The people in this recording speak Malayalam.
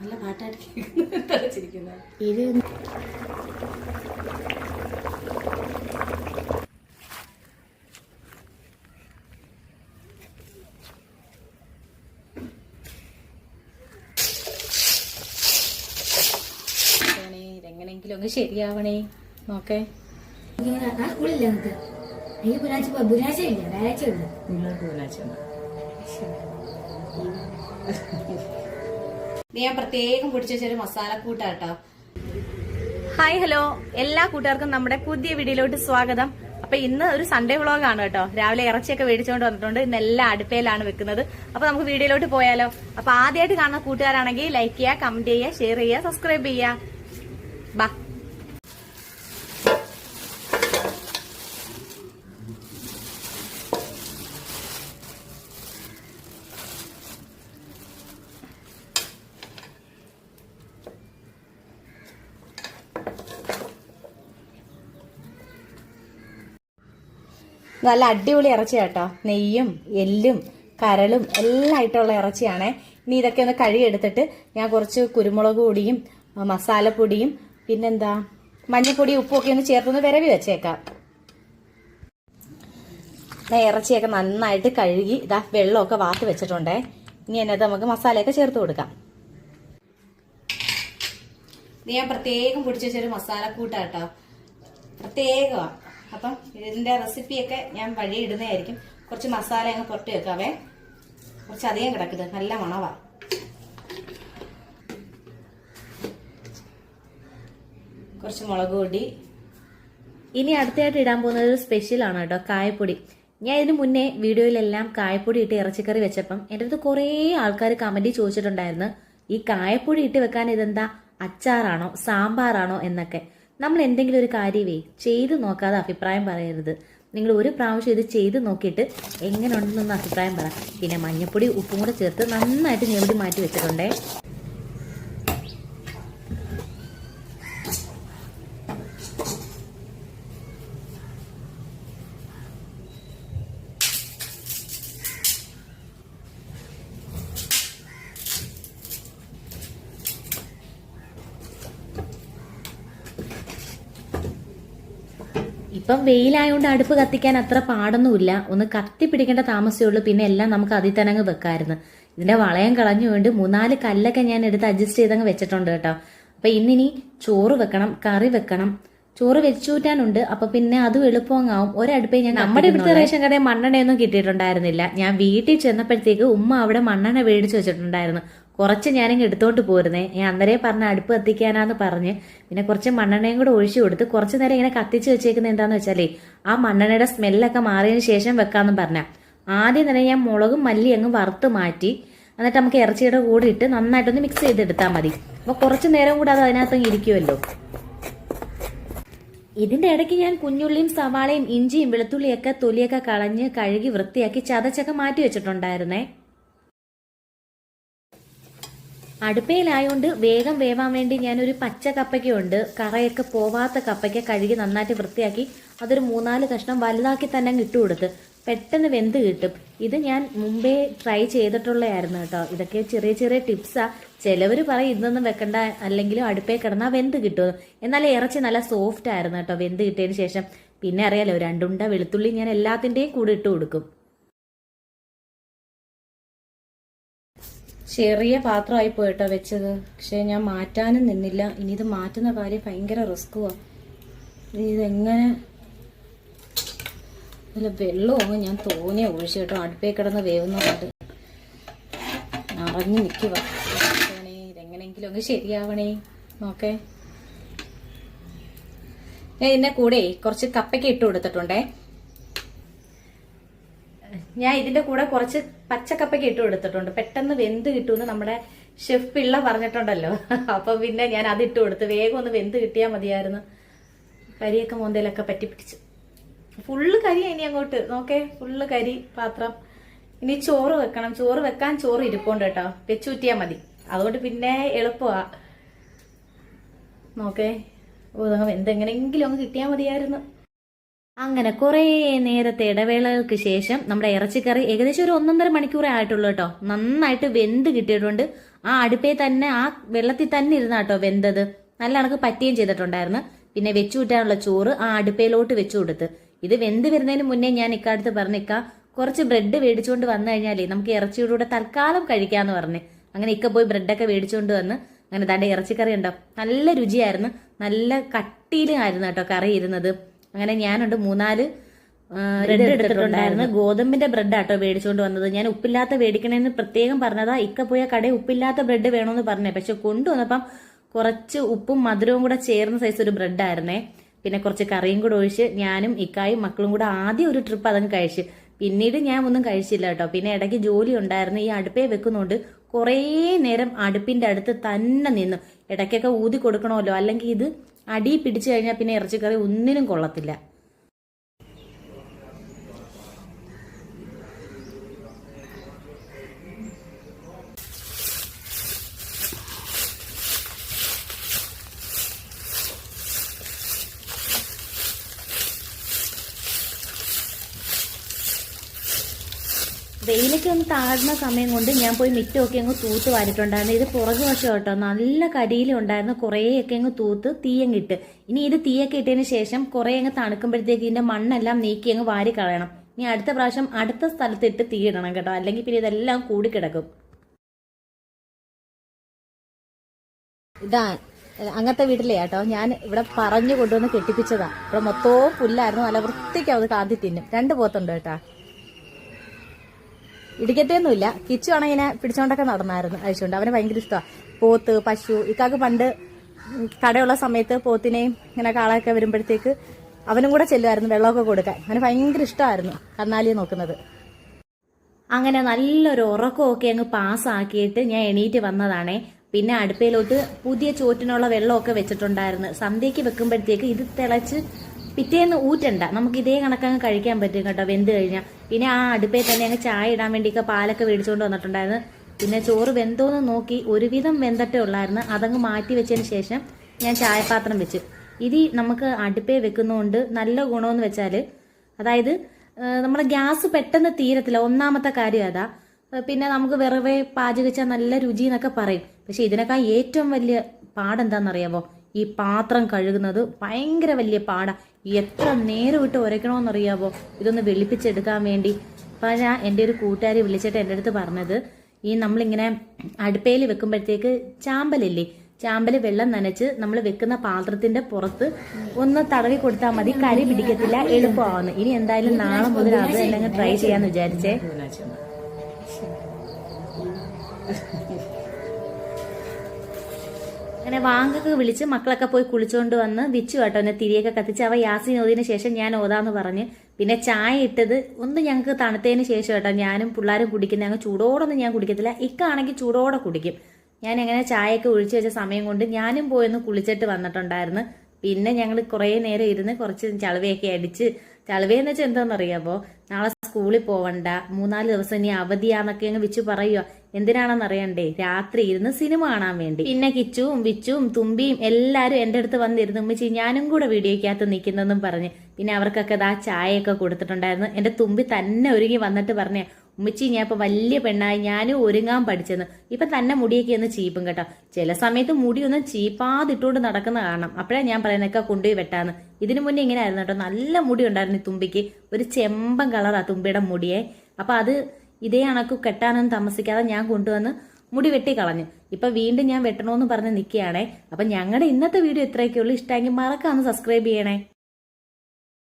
നല്ല പാട്ടായിട്ട് തളച്ചിരിക്കുന്നത് ഇത് എങ്ങനെയെങ്കിലും ഒന്ന് ശരിയാവണേ നോക്കേ. സ്കൂളില്ല നമുക്ക് ഈ ബുധനാഴ്ച ഇല്ല, വ്യാഴാഴ്ച ഉണ്ട്. നിങ്ങൾക്ക് ബുധനാഴ്ച ഞാൻ പ്രത്യേകം പൊടിച്ച ചെറിയ മസാലക്കൂട്ടാട്ടോ. ഹായ് ഹലോ, എല്ലാ കൂട്ടുകാർക്കും നമ്മുടെ പുതിയ വീഡിയോയിലോട്ട് സ്വാഗതം. അപ്പൊ ഇന്ന് ഒരു സൺഡേ വ്ളോഗ് ആണ് കേട്ടോ. രാവിലെ ഇറച്ചിയൊക്കെ മേടിച്ചുകൊണ്ട് വന്നിട്ടുണ്ട്. ഇന്ന് എല്ലാം അടുപ്പയിലാണ് വെക്കുന്നത്. അപ്പൊ നമുക്ക് വീഡിയോയിലോട്ട് പോയാലോ. അപ്പൊ ആദ്യമായിട്ട് കാണുന്ന കൂട്ടുകാരാണെങ്കിൽ ലൈക്ക് ചെയ്യുക, കമന്റ് ചെയ്യുക, ഷെയർ ചെയ്യുക, സബ്സ്ക്രൈബ് ചെയ്യുക. ബാ നല്ല അടിപൊളി ഇറച്ചി കേട്ടോ. നെയ്യും എല്ലും കരളും എല്ലാം ആയിട്ടുള്ള ഇറച്ചിയാണേ. ഇനി ഇതൊക്കെ ഒന്ന് കഴുകിയെടുത്തിട്ട് ഞാൻ കുറച്ച് കുരുമുളക് പൊടിയും മസാലപ്പൊടിയും പിന്നെന്താ മഞ്ഞപ്പൊടി ഉപ്പൊക്കെ ഒന്ന് ചേർത്തൊന്ന് വിരവി വെച്ചേക്കാം. ഇറച്ചിയൊക്കെ നന്നായിട്ട് കഴുകി ഇതാ വെള്ളമൊക്കെ വാർത്ത് വെച്ചിട്ടുണ്ടേ. ഇനി അതിനകത്ത് നമുക്ക് മസാലയൊക്കെ ചേർത്ത് കൊടുക്കാം. ഇത് ഞാൻ പ്രത്യേകം പൊടിച്ചു വെച്ചൊരു മസാലക്കൂട്ടാട്ടോ, പ്രത്യേകമാണ്. അപ്പം ഇതിന്റെ റെസിപ്പിയൊക്കെ ഞാൻ വഴി ഇടുന്നതായിരിക്കും. കുറച്ച് മസാല അങ്ങ് പുറത്ത് വെക്കാവേ. കുറച്ച് അധികം കിടക്കുന്നത് നല്ല മണവാ. കുറച്ച് മുളക് പൊടി. ഇനി അടുത്തായിട്ട് ഇടാൻ പോകുന്നത് ഒരു സ്പെഷ്യൽ ആണ് കേട്ടോ, കായപ്പൊടി. ഞാൻ ഇതിന് മുന്നേ വീഡിയോയിലെല്ലാം കായപ്പൊടി ഇട്ട് ഇറച്ചിക്കറി വെച്ചപ്പം എൻ്റെ അടുത്ത് കുറേ ആൾക്കാർ കമന്റ് ചോദിച്ചിട്ടുണ്ടായിരുന്നു, ഈ കായപ്പൊടി ഇട്ട് വെക്കാൻ ഇതെന്താ അച്ചാറാണോ സാമ്പാറാണോ എന്നൊക്കെ. നമ്മൾ എന്തെങ്കിലും ഒരു കാര്യമേ ചെയ്ത് നോക്കാതെ അഭിപ്രായം പറയരുത്. നിങ്ങൾ ഒരു പ്രാവശ്യം ഇത് ചെയ്ത് നോക്കിയിട്ട് എങ്ങനെ ഉണ്ടെന്നൊന്ന് അഭിപ്രായം പറ. പിന്നെ മഞ്ഞപ്പൊടി ഉപ്പും കൂടെ ചേർത്ത് നന്നായിട്ട് ഞെവിടി മാറ്റി വെച്ചിട്ടുണ്ടേ. ഇപ്പം വെയിലായോണ്ട് അടുപ്പ് കത്തിക്കാൻ അത്ര പാടൊന്നുമില്ല. ഒന്ന് കത്തി പിടിക്കേണ്ട താമസമേ ഉള്ളൂ. പിന്നെ എല്ലാം നമുക്ക് അതിൽ തന്നെ അങ്ങ് വെക്കാമായിരുന്നു. ഇതിന്റെ വളയം കളഞ്ഞു കൊണ്ട് 3-4 കല്ലൊക്കെ ഞാൻ എടുത്ത് അഡ്ജസ്റ്റ് ചെയ്തങ്ങ് വെച്ചിട്ടുണ്ട് കേട്ടോ. അപ്പൊ ഇന്നിനി ചോറ് വെക്കണം, കറി വെക്കണം, ചോറ് വെച്ചൂറ്റാനുണ്ട്. അപ്പൊ പിന്നെ അതും എളുപ്പമാവും. ഒരടുപ്പേ ഞാൻ നമ്മുടെ ഇവിടുത്തെ റേഷൻ കടയിൽ മണ്ണെണ്ണയൊന്നും കിട്ടിയിട്ടുണ്ടായിരുന്നില്ല. ഞാൻ വീട്ടിൽ ചെന്നപ്പോഴത്തേക്ക് ഉമ്മ അവിടെ മണ്ണെണ്ണ മേടിച്ചു വെച്ചിട്ടുണ്ടായിരുന്നു. കുറച്ച് ഞാനിങ്ങ് എടുത്തോണ്ട് പോരുന്നേ. ഞാൻ അന്നേരം പറഞ്ഞ അടുപ്പ് കത്തിക്കാനാന്ന് പറഞ്ഞ് പിന്നെ കുറച്ച് മണ്ണെണ്ണയും കൂടെ ഒഴിച്ചു കൊടുത്ത് കുറച്ച് നേരം ഇങ്ങനെ കത്തിച്ച് വെച്ചേക്കുന്നത് എന്താന്ന് വെച്ചാലേ ആ മണ്ണെണ്ണയുടെ സ്മെല്ലൊക്കെ മാറിയതിന് ശേഷം വെക്കാമെന്ന് പറഞ്ഞ. ആദ്യം തന്നെ ഞാൻ മുളകും മല്ലി അങ്ങ് വറുത്ത് മാറ്റി എന്നിട്ട് നമുക്ക് ഇറച്ചിയുടെ കൂടെ ഇട്ട് നന്നായിട്ടൊന്ന് മിക്സ് ചെയ്തെടുത്താൽ മതി. അപ്പൊ കുറച്ച് നേരം കൂടെ അത് അതിനകത്ത് ഇരിക്കുമല്ലോ. ഇതിന്റെ ഇടയ്ക്ക് ഞാൻ കുഞ്ഞുള്ളിയും സവാളയും ഇഞ്ചിയും വെളുത്തുള്ളിയൊക്കെ തൊലിയൊക്കെ കളഞ്ഞ് കഴുകി വൃത്തിയാക്കി ചതച്ചൊക്കെ മാറ്റി വെച്ചിട്ടുണ്ടായിരുന്നേ. അടുപ്പയിലായോണ്ട് വേഗം വേവാൻ വേണ്ടി ഞാനൊരു പച്ച കപ്പയ്ക്കുണ്ട്, കറയൊക്കെ പോവാത്ത കപ്പയ്ക്ക കഴുകി നന്നായിട്ട് വൃത്തിയാക്കി അതൊരു 3-4 കഷ്ണം വലുതാക്കി തന്നെ ഇട്ട് കൊടുത്ത് പെട്ടെന്ന് വെന്ത് കിട്ടും. ഇത് ഞാൻ മുമ്പേ ട്രൈ ചെയ്തിട്ടുള്ളതായിരുന്നു കേട്ടോ. ഇതൊക്കെ ചെറിയ ചെറിയ ടിപ്സാ. ചിലവർ പറയും ഇതൊന്നും വെക്കണ്ട, അല്ലെങ്കിലും അടുപ്പേ കിടന്നാൽ വെന്ത് കിട്ടും. എന്നാലും ഇറച്ചി നല്ല സോഫ്റ്റ് ആയിരുന്നു കേട്ടോ വെന്ത് കിട്ടിയതിന് ശേഷം. പിന്നെ അറിയാലോ 2 ഉണ്ട വെളുത്തുള്ളി ഞാൻ എല്ലാത്തിൻ്റെയും കൂടെ ഇട്ട് കൊടുക്കും. ചെറിയ പാത്രമായി പോയിട്ടോ വെച്ചത്. പക്ഷെ ഞാൻ മാറ്റാനും നിന്നില്ല. ഇനി ഇത് മാറ്റുന്ന കാര്യം ഭയങ്കര റിസ്ക്കുവാ. ഇതെങ്ങനെ അല്ല വെള്ളവും ഞാൻ തോനെ ഒഴിച്ചു കേട്ടോ. അടുപ്പേ കിടന്ന് വേവുന്നുണ്ട്, നിറഞ്ഞു നിൽക്കുക. ഇതെങ്ങനെയെങ്കിലും ഒന്ന് ശരിയാവണേ നോക്കേ. ഞാൻ ഇതിന്റെ കൂടെ കുറച്ച് കപ്പയ്ക്ക് ഇട്ട് കൊടുത്തിട്ടുണ്ടേ. ഞാൻ ഇതിന്റെ കൂടെ കുറച്ച് പച്ചക്കപ്പയ്ക്ക് ഇട്ട് കൊടുത്തിട്ടുണ്ട്. പെട്ടെന്ന് വെന്ത് കിട്ടുമെന്ന് നമ്മുടെ ഷെഫ് പിള്ള പറഞ്ഞിട്ടുണ്ടല്ലോ. അപ്പൊ പിന്നെ ഞാൻ അത് ഇട്ട് കൊടുത്ത് വേഗം ഒന്ന് വെന്ത് കിട്ടിയാൽ മതിയായിരുന്നു. കരിയൊക്കെ മോന്തയിലൊക്കെ പറ്റി പിടിച്ചു. ഫുള്ള് കരി ഇനി അങ്ങോട്ട് നോക്കേ, ഫുള്ള് കരി പാത്രം. ഇനി ചോറ് വെക്കണം. ചോറ് വെക്കാൻ ചോറ് ഇരിപ്പുണ്ട് കേട്ടോ, വെച്ചൂറ്റിയാൽ മതി. അതുകൊണ്ട് പിന്നെ എളുപ്പമാ നോക്കേ. എന്തെങ്ങനെങ്കിലും അങ്ങ് കിട്ടിയാൽ മതിയായിരുന്നു. അങ്ങനെ കുറേ നേരത്തെ ഇടവേളകൾക്ക് ശേഷം നമ്മുടെ ഇറച്ചിക്കറി ഏകദേശം ഒരു 1.5 മണിക്കൂറേ ആയിട്ടുള്ളൂ കേട്ടോ. നന്നായിട്ട് വെന്ത് കിട്ടിയിട്ടുണ്ട്. ആ അടുപ്പേ തന്നെ ആ വെള്ളത്തിൽ തന്നെ ഇരുന്നാട്ടോ വെന്തത്. നല്ല കണക്ക് പറ്റുകയും ചെയ്തിട്ടുണ്ടായിരുന്നു. പിന്നെ വെച്ചു കൂട്ടാനുള്ള ചോറ് ആ അടുപ്പയിലോട്ട് വെച്ചു കൊടുത്ത്. ഇത് വെന്ത് വരുന്നതിന് മുന്നേ ഞാൻ ഇക്കാടുത്ത് പറഞ്ഞിക്ക കുറച്ച് ബ്രെഡ് മേടിച്ചുകൊണ്ട് വന്നു കഴിഞ്ഞാലേ നമുക്ക് ഇറച്ചിയുടെ കൂടെ തൽക്കാലം കഴിക്കാന്ന് പറഞ്ഞ്. അങ്ങനെ ഇക്ക പോയി ബ്രെഡൊക്കെ മേടിച്ചുകൊണ്ട് വന്ന് അങ്ങനെ ദാണ്ട് ഇറച്ചിക്കറി ഉണ്ടോ. നല്ല രുചിയായിരുന്നു. നല്ല കട്ടിയിലായിരുന്നു കേട്ടോ കറി ഇരുന്നത്. അങ്ങനെ ഞാനുണ്ട് 3-4 ബ്രെഡ് എടുത്തിട്ടുണ്ടായിരുന്നു. ഗോതമ്പിന്റെ ബ്രെഡ് ആട്ടോ മേടിച്ചുകൊണ്ട് വന്നത്. ഞാൻ ഉപ്പില്ലാത്ത മേടിക്കണേന്ന് പ്രത്യേകം പറഞ്ഞതാ. ഇക്ക പോയ കടയിൽ ഉപ്പില്ലാത്ത ബ്രെഡ് വേണമെന്ന് പറഞ്ഞേ. പക്ഷെ കൊണ്ടുവന്നപ്പം കുറച്ച് ഉപ്പും മധുരവും കൂടെ ചേർന്ന സൈസ് ഒരു ബ്രെഡായിരുന്നേ. പിന്നെ കുറച്ച് കറിയും കൂടെ ഒഴിച്ച് ഞാനും ഇക്കായും മക്കളും കൂടെ ആദ്യം ഒരു ട്രിപ്പ് അതങ്ങ് കഴിച്ച്. പിന്നീട് ഞാൻ ഒന്നും കഴിച്ചില്ല കേട്ടോ. പിന്നെ ഇടയ്ക്ക് ജോലി ഉണ്ടായിരുന്നു. ഈ അടുപ്പേ വെക്കുന്നുണ്ട് കുറേ നേരം അടുപ്പിന്റെ അടുത്ത് തന്നെ നിന്നു. ഇടയ്ക്കൊക്കെ ഊതി കൊടുക്കണമല്ലോ, അല്ലെങ്കിൽ ഇത് അടി പിടിച്ചു കഴിഞ്ഞാൽ പിന്നെ ഇറച്ചിക്കറി ഒന്നിനും കൊള്ളത്തില്ല. വെയിലൊക്കെ ഒന്ന് താഴ്ന്ന സമയം കൊണ്ട് ഞാൻ പോയി മിറ്റമൊക്കെ അങ്ങ് തൂത്ത് വാരിട്ടുണ്ടായിരുന്നു. ഇത് പുറകു വശം കേട്ടോ, നല്ല കരിയിലുണ്ടായിരുന്നു. കുറേയൊക്കെ അങ്ങ് തൂത്ത് തീയങ്ങ് ഇട്ട്. ഇനി ഇത് തീയൊക്കെ ഇട്ടതിന് ശേഷം കുറേ അങ്ങ് തണുക്കുമ്പോഴത്തേക്ക് ഇതിന്റെ മണ്ണെല്ലാം നീക്കി അങ്ങ് വാരി കളയണം. ഇനി അടുത്ത പ്രാവശ്യം അടുത്ത സ്ഥലത്ത് ഇട്ട് തീ ഇടണം കേട്ടോ, അല്ലെങ്കിൽ പിന്നെ ഇതെല്ലാം കൂടിക്കിടക്കും. ഇതാ അങ്ങനത്തെ വീട്ടിലേ കേട്ടോ ഞാൻ ഇവിടെ പറഞ്ഞു കൊണ്ടുവന്ന് കെട്ടിപ്പിച്ചതാ. ഇവിടെ മൊത്തവും പുല്ലായിരുന്നു. നല്ല വൃത്തിക്ക് അത് കാന്തി തിന്നും. 2 പോത്തുണ്ട് കേട്ടാ. ഇടിക്കത്തൊന്നുമില്ല. കിച്ചു ആണെങ്കിൽ ഇങ്ങനെ പിടിച്ചോണ്ടൊക്കെ നടന്നായിരുന്നു അഴിച്ചുകൊണ്ട്. അവന് ഭയങ്കര ഇഷ്ടമാണ് പോത്ത്, പശു. ഇക്കാക്ക് പണ്ട് കടയുള്ള സമയത്ത് പോത്തിനെയും ഇങ്ങനെ കാളയൊക്കെ വരുമ്പോഴത്തേക്ക് അവനും കൂടെ ചെല്ലുമായിരുന്നു വെള്ളമൊക്കെ കൊടുക്കാൻ. അവന് ഭയങ്കര ഇഷ്ടമായിരുന്നു കന്നാലിയെ നോക്കുന്നത്. അങ്ങനെ നല്ലൊരു ഉറക്കമൊക്കെ അങ്ങ് പാസ്സാക്കിയിട്ട് ഞാൻ എണീറ്റ് വന്നതാണേ. പിന്നെ അടുപ്പയിലോട്ട് പുതിയ ചോറ്റിനുള്ള വെള്ളമൊക്കെ വെച്ചിട്ടുണ്ടായിരുന്നു. സന്ധ്യയ്ക്ക് വെക്കുമ്പോഴത്തേക്ക് ഇത് തിളച്ച് പിറ്റേന്ന് ഊറ്റണ്ട, നമുക്ക് ഇതേ കണക്കങ്ങ് കഴിക്കാൻ പറ്റും കേട്ടോ വെന്ത് കഴിഞ്ഞാൽ. പിന്നെ ആ അടുപ്പയിൽ തന്നെ അങ്ങ് ചായ ഇടാൻ വേണ്ടിയൊക്കെ പാലൊക്കെ മേടിച്ചുകൊണ്ട് വന്നിട്ടുണ്ടായിരുന്നു. പിന്നെ ചോറ് വെന്തോന്ന് നോക്കി ഒരുവിധം വെന്തട്ടേ ഉള്ളായിരുന്നു. അതങ്ങ് മാറ്റി വെച്ചതിന് ശേഷം ഞാൻ ചായപാത്രം വെച്ച്. ഇത് നമുക്ക് അടുപ്പേ വെക്കുന്നതുകൊണ്ട് നല്ല ഗുണമെന്ന് വെച്ചാൽ, അതായത് നമ്മുടെ ഗ്യാസ് പെട്ടെന്ന് തീരത്തില്ല. ഒന്നാമത്തെ കാര്യം അതാ. പിന്നെ നമുക്ക് വിറവെ പാചകിച്ചാൽ നല്ല രുചി എന്നൊക്കെ പറയും. പക്ഷെ ഇതിനേക്കാൾ ഏറ്റവും വലിയ പാടെന്താണെന്നറിയാമോ? ഈ പാത്രം കഴുകുന്നത് ഭയങ്കര വലിയ പാടാ. എത്ര നേരം വിട്ട് ഉരയ്ക്കണമെന്നറിയാമോ ഇതൊന്ന് വെളുപ്പിച്ചെടുക്കാൻ വേണ്ടി. അപ്പം ഞാൻ എൻ്റെ ഒരു കൂട്ടുകാരി വിളിച്ചിട്ട് എൻ്റെ അടുത്ത് പറഞ്ഞത്, ഈ നമ്മളിങ്ങനെ അടുപ്പയിൽ വെക്കുമ്പോഴത്തേക്ക് ചാമ്പലില്ലേ, ചാമ്പല് വെള്ളം നനച്ച് നമ്മൾ വെക്കുന്ന പാത്രത്തിന്റെ പുറത്ത് ഒന്ന് തടവി കൊടുത്താൽ മതി, കരി പിടിക്കത്തില്ല, എളുപ്പമാവുന്നു. ഇനി എന്തായാലും നാളെ മുതൽ അത് തന്നെ ട്രൈ ചെയ്യാന്ന് വിചാരിച്ചേ. അങ്ങനെ വാങ്ങൊക്കെ വിളിച്ച് മക്കളൊക്കെ പോയി കുളിച്ചുകൊണ്ട് വന്ന് വിച്ചു കേട്ടോ എന്നെ തിരിയൊക്കെ കത്തിച്ച്. അവ യാസീൻ ഓതിന് ശേഷം ഞാൻ ഓതാന്ന് പറഞ്ഞ്. പിന്നെ ചായ ഇട്ടത് ഒന്ന് ഞങ്ങൾക്ക് തണുത്തതിന് ശേഷം കേട്ടോ ഞാനും പിള്ളേരും കുടിക്കുന്നത്. ഞങ്ങൾ ചൂടോടൊന്നും ഞാൻ കുടിക്കത്തില്ല. ഇക്കാണെങ്കിൽ ചൂടോടെ കുടിക്കും. ഞാൻ എങ്ങനെ ചായയൊക്കെ ഒഴിച്ചു വെച്ച സമയം കൊണ്ട് ഞാനും പോയൊന്ന് കുളിച്ചിട്ട് വന്നിട്ടുണ്ടായിരുന്നു. പിന്നെ ഞങ്ങൾ കുറേ നേരം ഇരുന്ന് കുറച്ച് ചളവയൊക്കെ അടിച്ച്. ചളവയെന്ന് വെച്ചാൽ എന്താണെന്നറിയാമോ, നാളെ സ്കൂളിൽ പോവണ്ട, 3-4 ദിവസം ഇനി അവധിയാന്നൊക്കെ അങ്ങ് വിച്ചു പറയുക. എന്തിനാണെന്ന് അറിയണ്ടേ, രാത്രി ഇരുന്ന് സിനിമ കാണാൻ വേണ്ടി. പിന്നെ കിച്ചുവും വിച്ചുവും തുമ്പിയും എല്ലാരും എന്റെ അടുത്ത് വന്നിരുന്നു, ഉമ്മച്ചി ഞാനും കൂടെ വീഡിയോക്കകത്ത് നിൽക്കുന്നെന്നും പറഞ്ഞ്. പിന്നെ അവർക്കൊക്കെ ഇതാ ചായയൊക്കെ കൊടുത്തിട്ടുണ്ടായിരുന്നു. എന്റെ തുമ്പി തന്നെ ഒരുങ്ങി വന്നിട്ട് പറഞ്ഞേ, ഉമ്മച്ചി ഞാൻ ഇപ്പൊ വലിയ പെണ്ണായി, ഞാനും ഒരുങ്ങാൻ പഠിച്ചെന്ന്. ഇപ്പൊ തന്നെ മുടിയൊക്കെ ഒന്ന് ചീപ്പും കേട്ടോ. ചില സമയത്ത് മുടി ഒന്ന് ചീപ്പാതിട്ടുകൊണ്ട് നടക്കുന്ന കാണാം. അപ്പോഴാ ഞാൻ പറയുന്നൊക്കെ കൊണ്ടുപോയി വെട്ടാന്ന്. ഇതിനു മുന്നേ ഇങ്ങനെ ആയിരുന്നു കേട്ടോ, നല്ല മുടി ഉണ്ടായിരുന്നു ഈ തുമ്പിക്ക്. ഒരു ചെമ്പൻ കളറാ തുമ്പിയുടെ മുടിയെ. അപ്പൊ അത് ഇതേ കണക്ക് കെട്ടാനൊന്നും താമസിക്കാതെ ഞാൻ കൊണ്ടുവന്ന് മുടി വെട്ടി കളഞ്ഞു. ഇപ്പൊ വീണ്ടും ഞാൻ വെട്ടണമെന്ന് പറഞ്ഞ് നിൽക്കുകയാണേ. അപ്പൊ ഞങ്ങളുടെ ഇന്നത്തെ വീഡിയോ ഇത്രയൊക്കെ ഉള്ളൂ. ഇഷ്ടമെങ്കിൽ മറക്കാന്ന് സബ്സ്ക്രൈബ് ചെയ്യണേ.